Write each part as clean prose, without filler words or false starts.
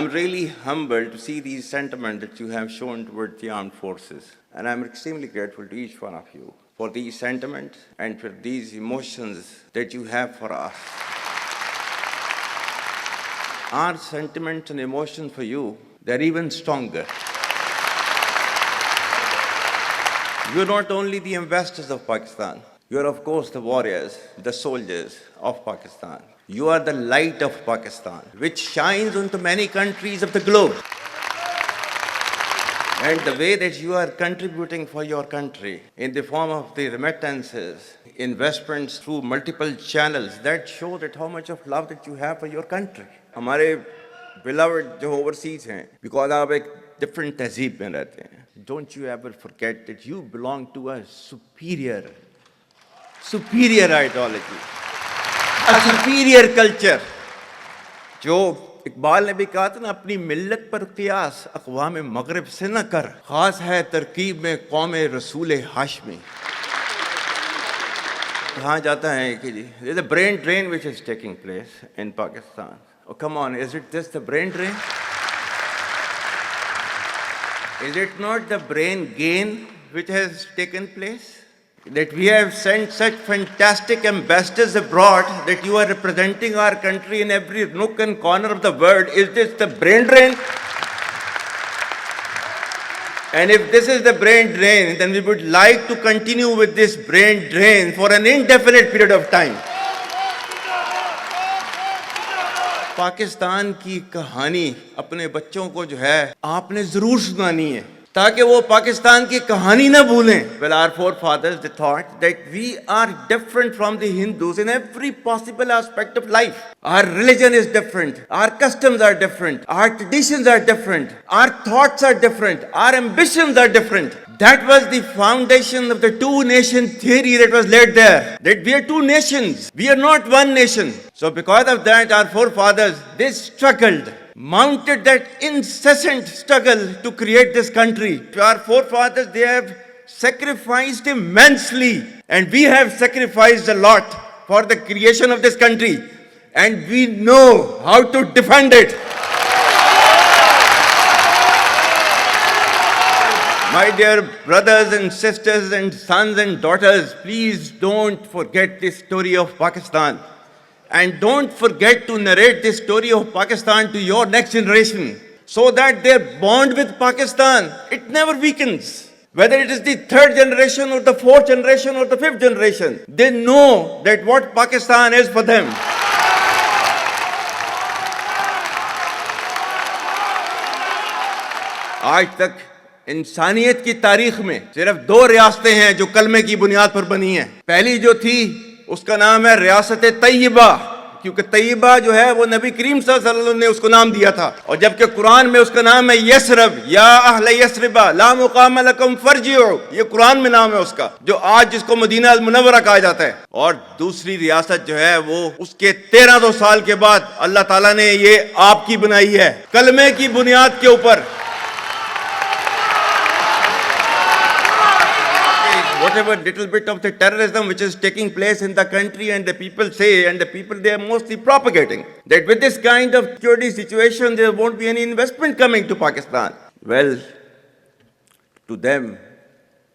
I'm really humbled to see these sentiments that you have shown towards the armed forces. And I'm extremely grateful to each one of you for these sentiments and for these emotions that you have for us. Our sentiments and emotions for you, they're even stronger. You're not only the ambassadors of Pakistan, you're of course the warriors, the soldiers of Pakistan. You are the light of Pakistan, which shines onto many countries of the globe. And the way that you are contributing for your country in the form of the remittances, investments through multiple channels, that shows that how much of love that you have for your country. हमारे beloved जो overseas हैं, because आप एक different तहजीब में रहते हैं. Don't you ever forget that you belong to a superior ideology, a superior culture. जो इकबाल ने भी कहा था ना, अपनी मिल्लत पर कियास अक़वाम मगरिब से न कर, खास है तरकीब में कौम रसूल हाशमी. कहा जाता है कि जी there's a brain drain which is taking place in Pakistan. Oh, come on, is it just the brain drain? Is it not the brain gain which has taken place? That we have sent such fantastic ambassadors abroad that you are representing our country in every nook and corner of the world. Is this the brain drain? And if this is the brain drain, then we would like to continue with this brain drain for an indefinite period of time. Pakistan की कहानी अपने बच्चों को जो है आपने जरूर सुनानी है, ताकि वो पाकिस्तान की कहानी ना भूलें. Well, our forefathers, they thought that we are different from the Hindus in every possible aspect of life. Our religion is different, our customs are different, our traditions are different, our thoughts are different, our ambitions are different. That was the foundation of the two-nation theory that was laid there. That we are two nations, we are not one nation. So because of that, our forefathers, they struggled, mounted that incessant struggle to create this country. Our forefathers, they have sacrificed immensely, and we have sacrificed a lot for the creation of this country, and we know how to defend it. My dear brothers and sisters and sons and daughters, please don't forget this story of Pakistan. And don't forget to narrate this story of Pakistan to your next generation, so that their bond with Pakistan, it never weakens. Whether it is the third generation or the fourth generation or the fifth generation, they know that what Pakistan is for them. आज तक इंसानियत की तारीख में सिर्फ दो रियासतें हैं जो कलमे की बुनियाद पर बनी हैं. पहली जो थी उसका नाम है रियासत तैयबा, क्योंकि तैयबा जो है वो नबी करीम सल्लल्लाहु अलैहि वसल्लम ने उसको नाम दिया था. और जबकि कुरान में उसका नाम है यसरब, या अहले यसरबा ला मुकाम लकुम फरजिउ, ये कुरान में नाम है उसका, जो आज जिसको मदीना अल मुनव्वरा कहा जाता है. और दूसरी रियासत जो है वो उसके 1300 साल के बाद अल्लाह ताला ने ये आपकी बनाई है, कलमे की बुनियाद के ऊपर. Whatever little bit of the terrorism which is taking place in the country, and the people say, and the people they are mostly propagating, that with this kind of security situation there won't be any investment coming to Pakistan. Well, to them,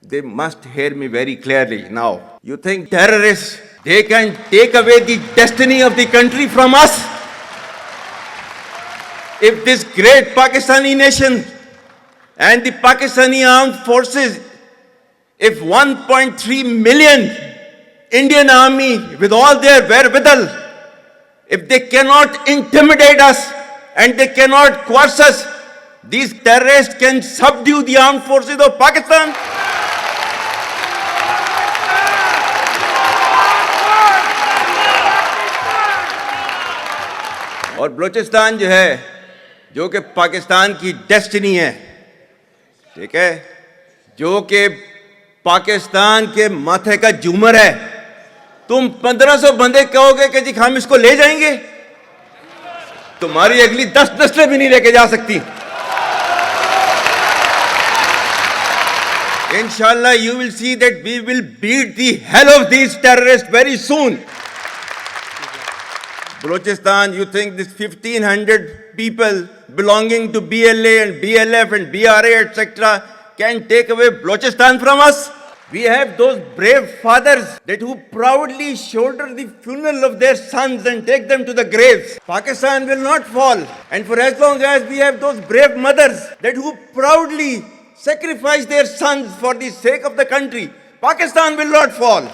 they must hear me very clearly now. You think terrorists, they can take away the destiny of the country from us? If this great Pakistani nation and the Pakistani armed forces, if 1.3 million Indian army with all their wherewithal, if they cannot intimidate us and they cannot coerce us, these terrorists can subdue the armed forces of Pakistan. और बलूचिस्तान जो है, जो कि पाकिस्तान की destiny है, ठीक है, जो कि पाकिस्तान के माथे का झूमर है, तुम 1500 बंदे कहोगे कि जी हम इसको ले जाएंगे, तुम्हारी अगली 10 नस्लें भी नहीं लेके जा सकती. Inshallah, you will see that we will beat the hell of these terrorists very soon. Balochistan, you think this 1,500 people belonging to BLA and BLF and BRA, etc., can take away Balochistan from us? We have those brave fathers that who proudly shoulder the funeral of their sons and take them to the graves. Pakistan will not fall. And for as long as we have those brave mothers that who proudly sacrifice their sons for the sake of the country, Pakistan will not fall.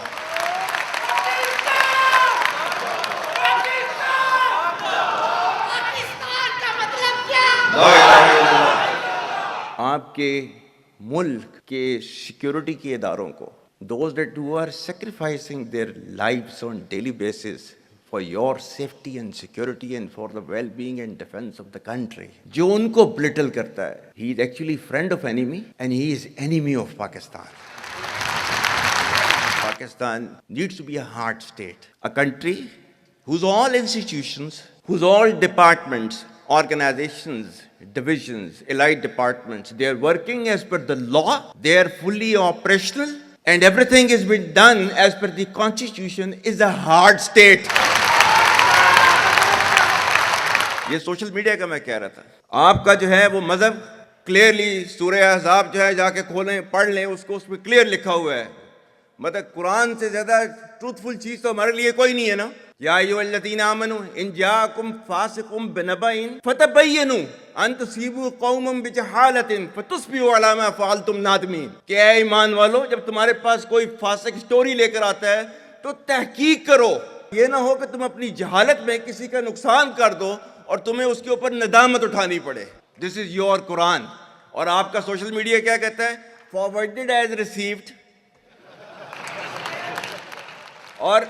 आपके मुल्क के security के इदारों को, those that who are sacrificing their lives on daily basis for your safety and security and for the well-being and defense of the country, जो उनको belittle करता है, he is actually friend of enemy and he is enemy of Pakistan. Pakistan needs to be a hard state, a country whose all institutions, whose all departments, organizations, divisions, allied departments, they are working as per the law, they are fully operational, and everything has been done as per the constitution, is a hard state. ये social media का मैं कह रहा था, आपका जो है वो मजहब क्लियरली सूरह अहज़ाब जो है जाके खोलें पढ़ लें, उसको उसमें क्लियर लिखा हुआ है. मतलब कुरान से ज्यादा ट्रूथफुल चीज तो हमारे लिए कोई नहीं है ना. या अय्युहल्लज़ीना आमनू इन जाअकुम फासिकुम बिनबइन फतबय्यनु अन तुसीबू कौमम बिजहालतिन फतुस्बिहू अला मा फ़अलतुम नादिमीन. क्या ईमान वालो, जब तुम्हारे पास कोई फासिक स्टोरी लेकर आता है तो तहकीक करो. ये ना हो कि तुम अपनी जहालत में किसी का नुकसान कर दो और तुम्हें उसके ऊपर नदामत उठानी पड़े. This is your Quran. और आपका सोशल मीडिया क्या कहता है? Forwarded as received. और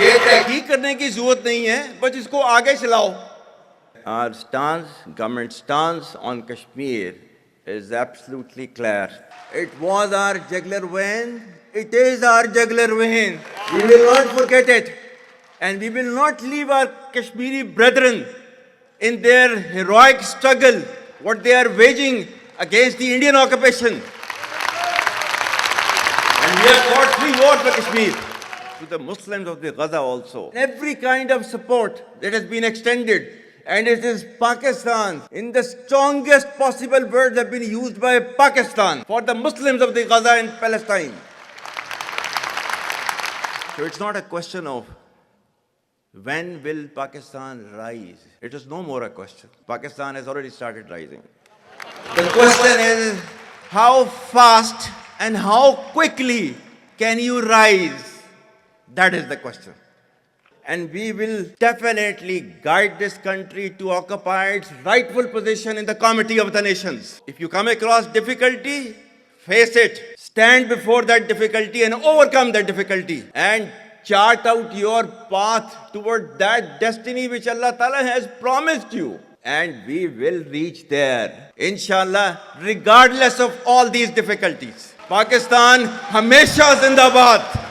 ये तहकीक करने की जरूरत नहीं है, बस इसको आगे चलाओ. Our stance, government stance on Kashmir is absolutely clear. It was our jugular vein. It is our jugular vein. We will not forget it, and we will not leave our Kashmiri brethren in their heroic struggle, what they are waging against the Indian occupation. And we have fought free war for Kashmir. To the Muslims of the Gaza also, every kind of support that has been extended, and it is Pakistan, in the strongest possible words have been used by Pakistan for the Muslims of the Gaza and Palestine. So it's not a question of when will Pakistan rise. It is no more a question. Pakistan has already started rising. The question is how fast and how quickly can you rise? That is the question. And we will definitely guide this country to occupy its rightful position in the Committee of the Nations. If you come across difficulty, face it. Stand before that difficulty and overcome that difficulty. And chart out your path toward that destiny which Allah Ta'ala has promised you. And we will reach there, inshallah, regardless of all these difficulties. Pakistan, Hamesha Zindabad.